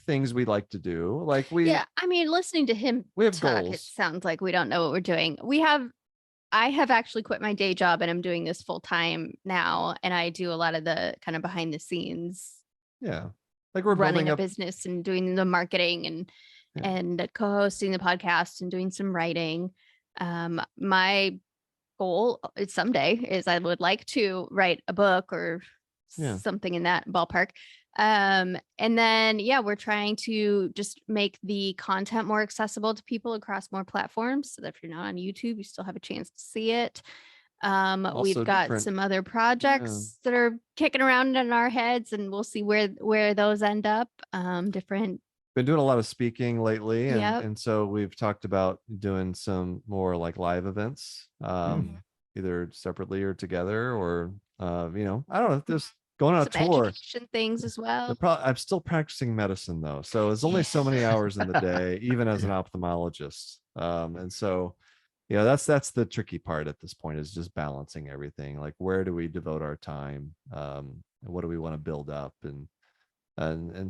Speaker 3: things we like to do. Like
Speaker 6: Yeah, I mean, listening to him
Speaker 3: we have
Speaker 6: talk, it
Speaker 3: goals.
Speaker 6: sounds like we don't know what we're doing. I have actually quit my day job and I'm doing this full time now. And I do a lot of the kind of behind the scenes
Speaker 3: Yeah. Like we're
Speaker 6: running
Speaker 3: building
Speaker 6: a
Speaker 3: up.
Speaker 6: business and doing the marketing and co-hosting the podcast and doing some writing. My goal is someday is I would like to write a book or
Speaker 3: Yeah.
Speaker 6: something in that ballpark. And then, we're trying to just make the content more accessible to people across more platforms so that if you're not on YouTube, you still have a chance to see it.
Speaker 3: Also
Speaker 6: We've got
Speaker 3: different-
Speaker 6: some other projects that are kicking around in our heads and we'll see where those end up. Different.
Speaker 3: Been doing a lot of speaking lately. And,
Speaker 6: Yep.
Speaker 3: and so we've talked about doing some more like live events, either separately or together or, I don't know, just going on a
Speaker 6: some
Speaker 3: tour.
Speaker 6: education things as well.
Speaker 3: I'm still practicing medicine though. So it's only so many hours in the day, even as an ophthalmologist. And so, that's the tricky part at this point is just balancing everything. Like, where do we devote our time? And what do we want to build up? And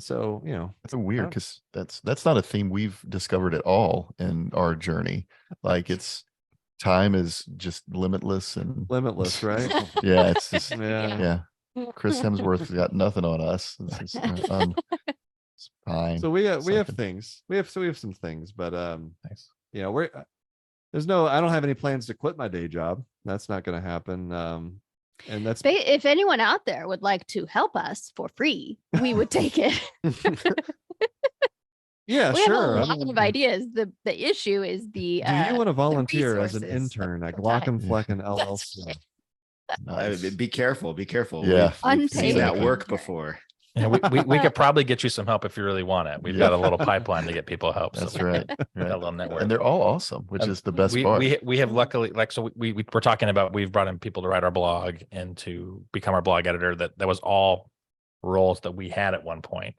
Speaker 3: so,
Speaker 2: That's so weird because that's not a theme we've discovered at all in our journey. Like time is just limitless,
Speaker 3: right?
Speaker 2: Yeah, it's just
Speaker 3: Yeah.
Speaker 2: Chris Hemsworth's got nothing on us. It's fine.
Speaker 3: So we have
Speaker 2: Something.
Speaker 3: things. We have some things, but
Speaker 2: Nice.
Speaker 3: I don't have any plans to quit my day job. That's not going to happen. And that's
Speaker 6: If anyone out there would like to help us for free, we would take it.
Speaker 3: yeah,
Speaker 6: We
Speaker 3: sure.
Speaker 6: have a lot of ideas. The issue is the.
Speaker 3: Do you want to volunteer as an
Speaker 6: resources
Speaker 3: intern at
Speaker 6: of time.
Speaker 3: Glaumcomfleckens LLC?
Speaker 2: Nice.
Speaker 5: Be careful. Be careful.
Speaker 2: Yeah.
Speaker 5: We've seen
Speaker 6: Unpaid
Speaker 5: that work
Speaker 6: intern.
Speaker 5: before.
Speaker 1: Yeah, we could probably get you some help if you really want it. We've got a little pipeline to get people help.
Speaker 2: That's
Speaker 1: so
Speaker 2: right.
Speaker 1: got a little network.
Speaker 2: And they're all awesome, which is the best
Speaker 1: we,
Speaker 2: part.
Speaker 1: we have luckily we're talking about we've brought in people to write our blog and to become our blog editor. That was all roles that we had at one point.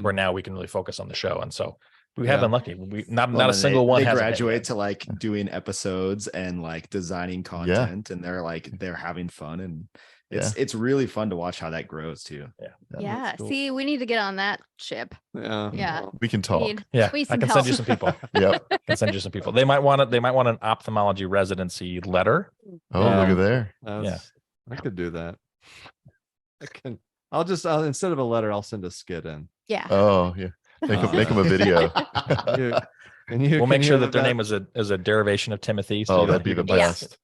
Speaker 1: Where now we can really focus on the show, and so we have been lucky. We not a single one.
Speaker 5: They
Speaker 1: hasn't hit
Speaker 5: graduate
Speaker 1: yet.
Speaker 5: to like doing episodes and like designing content, and they're having fun, and it's really fun to watch how that grows too.
Speaker 6: Yeah.
Speaker 3: cool.
Speaker 6: See, we need to get on that ship.
Speaker 3: Yeah.
Speaker 6: Yeah.
Speaker 2: We can talk.
Speaker 1: Yeah,
Speaker 6: Squeeze
Speaker 1: I
Speaker 6: some
Speaker 1: can send you
Speaker 6: help.
Speaker 1: some people.
Speaker 2: Yep.
Speaker 1: I can send you some people. They might want an ophthalmology residency letter.
Speaker 2: Oh, look at there.
Speaker 3: I could do that. I'll instead of a letter, I'll send a skit in.
Speaker 6: Yeah.
Speaker 2: Oh, yeah. Make them a video.
Speaker 1: We'll make sure that their name is a derivation of Timothy. So
Speaker 2: That'd be the best.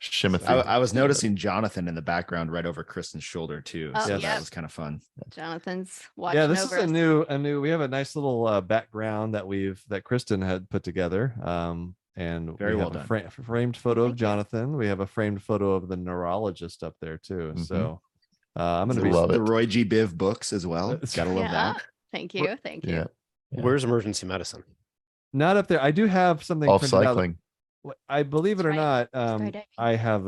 Speaker 2: Shimothy.
Speaker 5: I was noticing Jonathan in the background right over Kristen's shoulder too.
Speaker 6: Oh,
Speaker 5: So
Speaker 6: yeah.
Speaker 5: that was kind of fun.
Speaker 6: Jonathan's watching.
Speaker 3: Yeah, this
Speaker 6: over
Speaker 3: is a
Speaker 6: us.
Speaker 3: new. We have a nice little background that Kristen had put together. And
Speaker 5: Very
Speaker 3: we
Speaker 5: well
Speaker 3: have
Speaker 5: done.
Speaker 3: a framed photo of
Speaker 6: Thank you.
Speaker 3: Jonathan. We have a framed photo of the neurologist up there too.
Speaker 2: Mhm.
Speaker 3: So I'm going to be
Speaker 2: Love
Speaker 5: The
Speaker 2: it.
Speaker 5: Roy G. Biv books as well.
Speaker 3: That's
Speaker 5: Gotta love
Speaker 6: Yeah.
Speaker 5: that.
Speaker 6: Thank you. Thank you.
Speaker 2: Yeah.
Speaker 4: Where's emergency medicine?
Speaker 3: not up there. I do have something
Speaker 2: Off
Speaker 3: printed out.
Speaker 2: cycling.
Speaker 3: I believe it or
Speaker 6: That's
Speaker 3: not,
Speaker 6: right.
Speaker 3: I have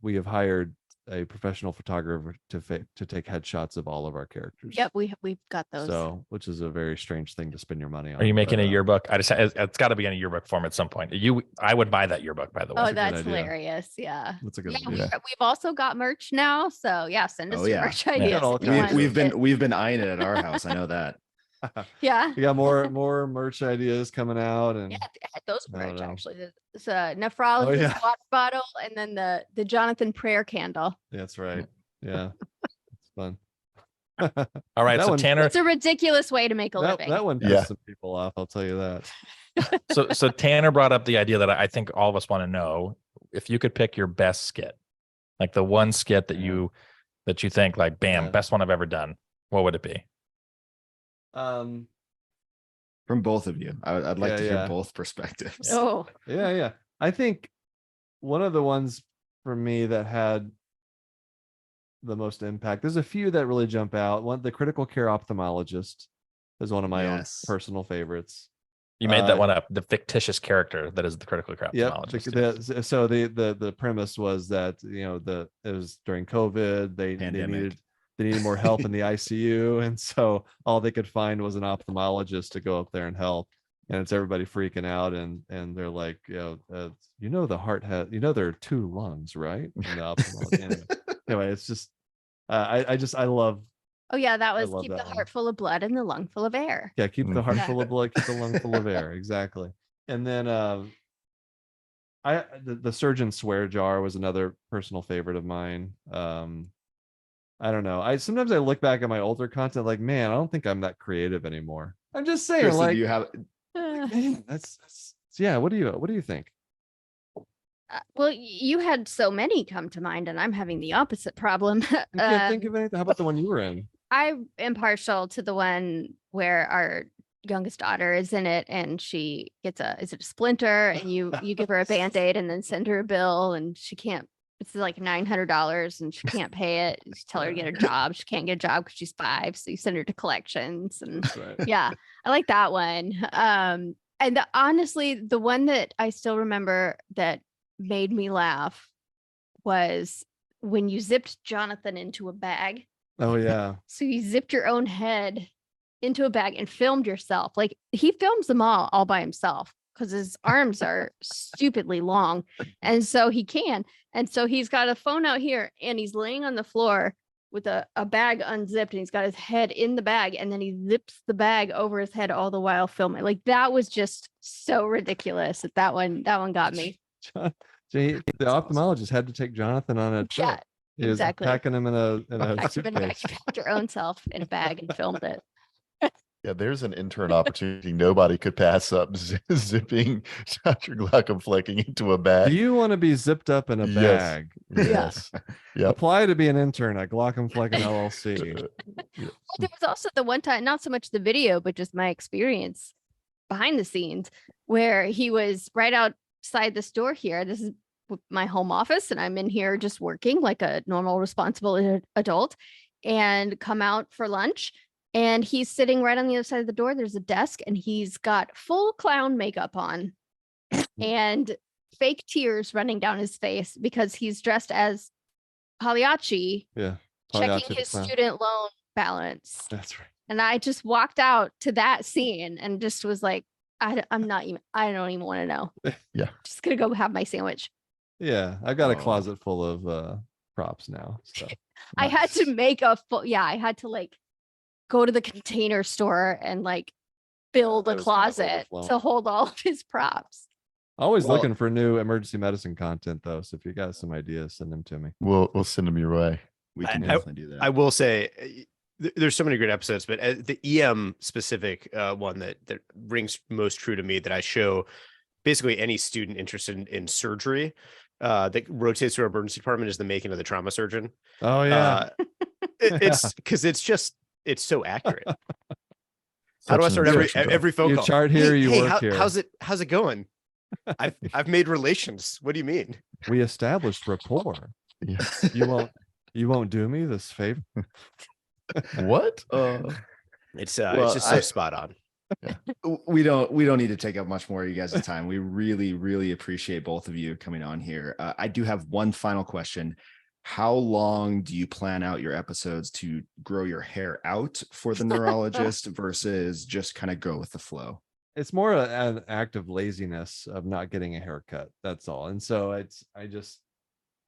Speaker 3: we have hired a professional photographer to take headshots of all of our characters.
Speaker 6: Yep. We've got those.
Speaker 3: So, which is a very strange thing to spend your money on.
Speaker 1: Are you making
Speaker 3: but,
Speaker 1: a yearbook? It's got to be in a yearbook form at some point. I would buy that yearbook, by the way.
Speaker 6: Oh,
Speaker 3: a good
Speaker 6: that's
Speaker 3: idea.
Speaker 6: hilarious. Yeah.
Speaker 3: That's a good
Speaker 6: Yeah,
Speaker 3: idea.
Speaker 6: we've also got merch now. So send us
Speaker 5: Oh,
Speaker 6: your
Speaker 5: yeah.
Speaker 6: merch ideas.
Speaker 3: all
Speaker 6: if you
Speaker 3: kinds
Speaker 6: want
Speaker 3: of-
Speaker 5: We've been eyeing it at our house. I know that.
Speaker 6: Yeah.
Speaker 3: We got more merch ideas coming out, and
Speaker 6: Yeah, those
Speaker 3: I don't
Speaker 6: merch
Speaker 3: know.
Speaker 6: actually. It's a nephrologist
Speaker 3: yeah.
Speaker 6: water bottle and then the Jonathan prayer candle.
Speaker 3: that's right. Yeah, it's fun.
Speaker 1: All right,
Speaker 3: That
Speaker 1: so
Speaker 3: one-
Speaker 1: Tanner,
Speaker 6: It's a ridiculous way to make a living.
Speaker 3: that one pissed some people off. I'll tell you that.
Speaker 1: so Tanner brought up the idea that I think all of us want to know: if you could pick your best skit, like the one skit that you think like, bam,
Speaker 3: Yeah.
Speaker 1: best one I've ever done, what would it be?
Speaker 3: Um.
Speaker 5: From both of you. I'd like to hear
Speaker 3: Yeah.
Speaker 5: both perspectives.
Speaker 6: Oh,
Speaker 3: Yeah. I think one of the ones for me that had the most impact. There's a few that really jump out. One, the critical care ophthalmologist, is one of my own
Speaker 5: Yes.
Speaker 3: personal favorites.
Speaker 1: You made that one up. The fictitious character that is the critical care ophthalmologist.
Speaker 3: So the premise was that it was during COVID. They needed more help in the ICU, and so all they could find was an ophthalmologist to go up there and help. And it's everybody freaking out, and they're like, the heart has, there are 2 lungs, right? And the ophthalmologist. Anyway, it's just I love.
Speaker 6: Oh yeah, that was
Speaker 3: love
Speaker 6: keep
Speaker 3: that
Speaker 6: the
Speaker 3: one.
Speaker 6: heart full of blood and the lung full of air.
Speaker 3: Yeah, keep the heart full of blood, keep the lung full of air. Exactly. And then the surgeon swear jar was another personal favorite of mine. I don't know. Sometimes I look back at my older content like, man, I don't think I'm that creative anymore. I'm just saying,
Speaker 5: Kristin,
Speaker 3: like,
Speaker 5: do you have
Speaker 3: man, that's yeah. What do you think?
Speaker 6: Well, you had so many come to mind, and I'm having the opposite problem.
Speaker 3: I can't think of anything. How about the one you were in?
Speaker 6: I am partial to the one where our youngest daughter is in it, and she gets is it a splinter, and you give her a Band-Aid and then send her a bill, and she can't. It's like $900, and she can't pay it. You tell her to get a job. She can't get a job because she's 5, so you send her to collections, and
Speaker 3: Right.
Speaker 6: yeah, I like that one. And honestly, the one that I still remember that made me laugh was when you zipped Jonathan into a bag.
Speaker 3: Oh yeah.
Speaker 6: So you zipped your own head into a bag and filmed yourself. Like, he films them all by himself because his arms are stupidly long. And so he can. And so he's got a phone out here, and he's laying on the floor with a bag unzipped, and he's got his head in the bag, and then he zips the bag over his head all the while filming. Like, that was just so ridiculous that one got me.
Speaker 3: The ophthalmologist had to take Jonathan on a trip.
Speaker 6: Yeah,
Speaker 3: He was
Speaker 6: exactly.
Speaker 3: packing him in a
Speaker 6: Packed
Speaker 3: suitcase.
Speaker 6: your own self in a bag and filmed it.
Speaker 2: Yeah, there's an intern opportunity nobody could pass up, zipping Dr. Glaucomflecken into a bag.
Speaker 3: Do you want to be zipped up in a
Speaker 2: Yes.
Speaker 3: bag?
Speaker 2: Yes. Yep.
Speaker 3: Apply to be an intern at Glaumcomfleckens LLC.
Speaker 6: There was also the one time, not so much the video, but just my experience behind the scenes, where he was right outside the store here. This is my home office, and I'm in here just working like a normal, responsible adult, and come out for lunch. And he's sitting right on the other side of the door. There's a desk, and he's got full clown makeup on and fake tears running down his face because he's dressed as Pagliacci,
Speaker 3: Yeah.
Speaker 6: checking his student loan balance.
Speaker 3: That's right.
Speaker 6: And I just walked out to that scene and just was like, I don't even want to know.
Speaker 2: Yeah.
Speaker 6: Just gonna go have my sandwich.
Speaker 3: Yeah. I've got a closet full of props now. So
Speaker 6: I had to make I had to like go to the Container Store and like build a
Speaker 3: That was kind of
Speaker 6: closet
Speaker 3: overflowing.
Speaker 6: to hold all of his props.
Speaker 3: Always
Speaker 5: Well-
Speaker 3: looking for new emergency medicine content though. So if you got some ideas, send them to me.
Speaker 2: We'll send them your way.
Speaker 5: we can
Speaker 4: I-
Speaker 5: definitely do that.
Speaker 4: I will say there's so many great episodes, but the EM specific one that rings most true to me that I show basically any student interested in surgery that rotates through our emergency department is the making of the trauma surgeon.
Speaker 3: Oh yeah.
Speaker 4: It's because it's so accurate. How do I
Speaker 2: Such an
Speaker 4: start
Speaker 2: instruction
Speaker 4: every phone
Speaker 3: You
Speaker 4: call?
Speaker 3: chart here, you work here.
Speaker 4: How's it going? I've made relations. What do you mean?
Speaker 3: We established rapport.
Speaker 2: Yeah.
Speaker 3: You won't do me this favor.
Speaker 2: What?
Speaker 4: It's
Speaker 5: Well,
Speaker 4: just so spot on.
Speaker 5: We don't need to take up much more of you guys' time. We really appreciate both of you coming on here. I do have one final question. How long do you plan out your episodes to grow your hair out for the neurologist versus just kind of go with the flow?
Speaker 3: It's more an act of laziness of not getting a haircut. That's all. And so I just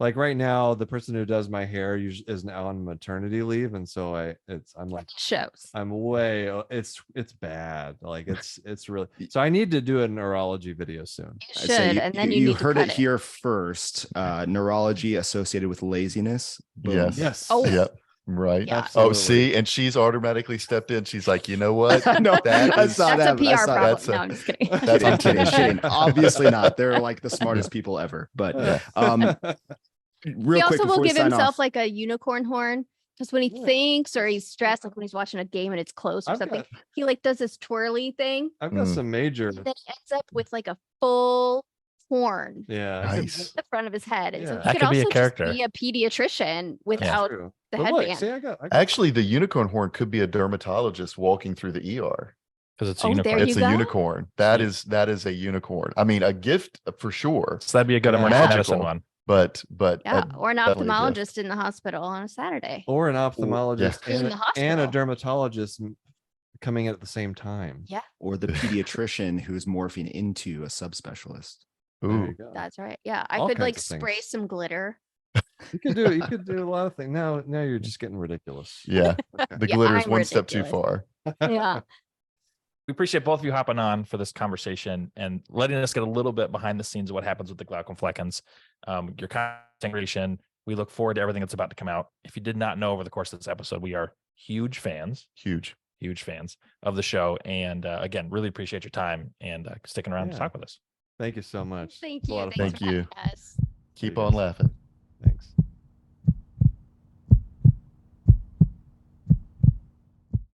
Speaker 3: like right now, the person who does my hair is now on maternity leave. And so I'm like,
Speaker 6: Shows.
Speaker 3: it's bad. Like it's really, so I need to do a neurology video soon.
Speaker 6: You
Speaker 5: I
Speaker 6: should,
Speaker 5: say
Speaker 6: and then you need
Speaker 5: heard
Speaker 6: to
Speaker 5: it
Speaker 6: cut
Speaker 5: here first. Neurology associated with laziness. Boom.
Speaker 2: Yes.
Speaker 3: Yes.
Speaker 6: Oh.
Speaker 2: Yep. Right.
Speaker 6: Yeah.
Speaker 2: Oh,
Speaker 3: Absolutely.
Speaker 2: see, and she's automatically stepped in. She's like, you know what?
Speaker 5: No,
Speaker 2: That
Speaker 5: I
Speaker 2: is-
Speaker 5: saw
Speaker 6: That's a
Speaker 5: that. I
Speaker 6: PR
Speaker 5: saw
Speaker 6: problem.
Speaker 2: that's a-
Speaker 6: No, I'm just kidding.
Speaker 2: That's
Speaker 5: I'm kidding,
Speaker 2: unfinished.
Speaker 5: kidding. Obviously not. They're like the smartest people ever. But
Speaker 2: Yeah.
Speaker 5: real
Speaker 6: He
Speaker 5: quick
Speaker 6: also will
Speaker 5: before we
Speaker 6: give
Speaker 5: sign
Speaker 6: himself
Speaker 5: off,
Speaker 6: like a unicorn horn just when he thinks or he's stressed, like when he's watching a game and it's close or
Speaker 3: I've
Speaker 6: something.
Speaker 3: got,
Speaker 6: He like does this twirly thing,
Speaker 3: I've got
Speaker 2: Mm.
Speaker 3: some major.
Speaker 6: and then he ends up with like a full horn
Speaker 3: Yeah.
Speaker 2: Nice.
Speaker 6: at the front of his head. And so
Speaker 3: Yeah.
Speaker 6: he
Speaker 1: That
Speaker 6: could
Speaker 1: could be
Speaker 6: also
Speaker 1: a character.
Speaker 6: just be a pediatrician without
Speaker 3: True.
Speaker 6: the
Speaker 3: But look,
Speaker 6: headband.
Speaker 3: see, I got
Speaker 2: Actually, the unicorn horn could be a dermatologist walking through the ER.
Speaker 1: because it's a
Speaker 6: Oh, there
Speaker 1: unicorn.
Speaker 2: It's
Speaker 6: you
Speaker 2: a
Speaker 6: go.
Speaker 2: unicorn. That is a unicorn. I mean, a gift for sure,
Speaker 1: So that'd be a good
Speaker 3: Yeah.
Speaker 1: emergency medicine
Speaker 2: Magical.
Speaker 1: one.
Speaker 2: but
Speaker 6: Yeah, or an
Speaker 2: definitely a gift.
Speaker 6: ophthalmologist in the hospital on a Saturday.
Speaker 3: Or an ophthalmologist
Speaker 6: In
Speaker 3: and,
Speaker 6: the
Speaker 3: and a
Speaker 6: hospital.
Speaker 3: dermatologist coming in at the same time.
Speaker 6: Yeah,
Speaker 5: Or the pediatrician who's morphing into a subspecialist.
Speaker 3: There
Speaker 2: Ooh,
Speaker 3: you go.
Speaker 6: that's right. Yeah, I
Speaker 3: All
Speaker 6: could like
Speaker 3: kinds of
Speaker 6: spray
Speaker 3: things.
Speaker 6: some glitter.
Speaker 3: You could do a lot of things. Now you're just getting ridiculous.
Speaker 2: yeah. The
Speaker 6: Yeah,
Speaker 2: glitter is
Speaker 6: I'm
Speaker 2: one step too
Speaker 6: ridiculous.
Speaker 2: far.
Speaker 6: Yeah.
Speaker 1: We appreciate both of you hopping on for this conversation and letting us get a little bit behind the scenes of what happens with the Glaumcomfleckens. Your content creation. We look forward to everything that's about to come out. If you did not know over the course of this episode, we are huge fans of the show. And again, really appreciate your time and sticking around to
Speaker 3: Yeah.
Speaker 1: talk with us.
Speaker 3: Thank you so much.
Speaker 6: Thank
Speaker 3: It's a
Speaker 6: you.
Speaker 3: lot of
Speaker 6: Thanks
Speaker 3: fun.
Speaker 2: Thank
Speaker 6: for
Speaker 2: you.
Speaker 6: having us.
Speaker 2: Keep
Speaker 3: you
Speaker 2: on
Speaker 3: guys.
Speaker 2: laughing.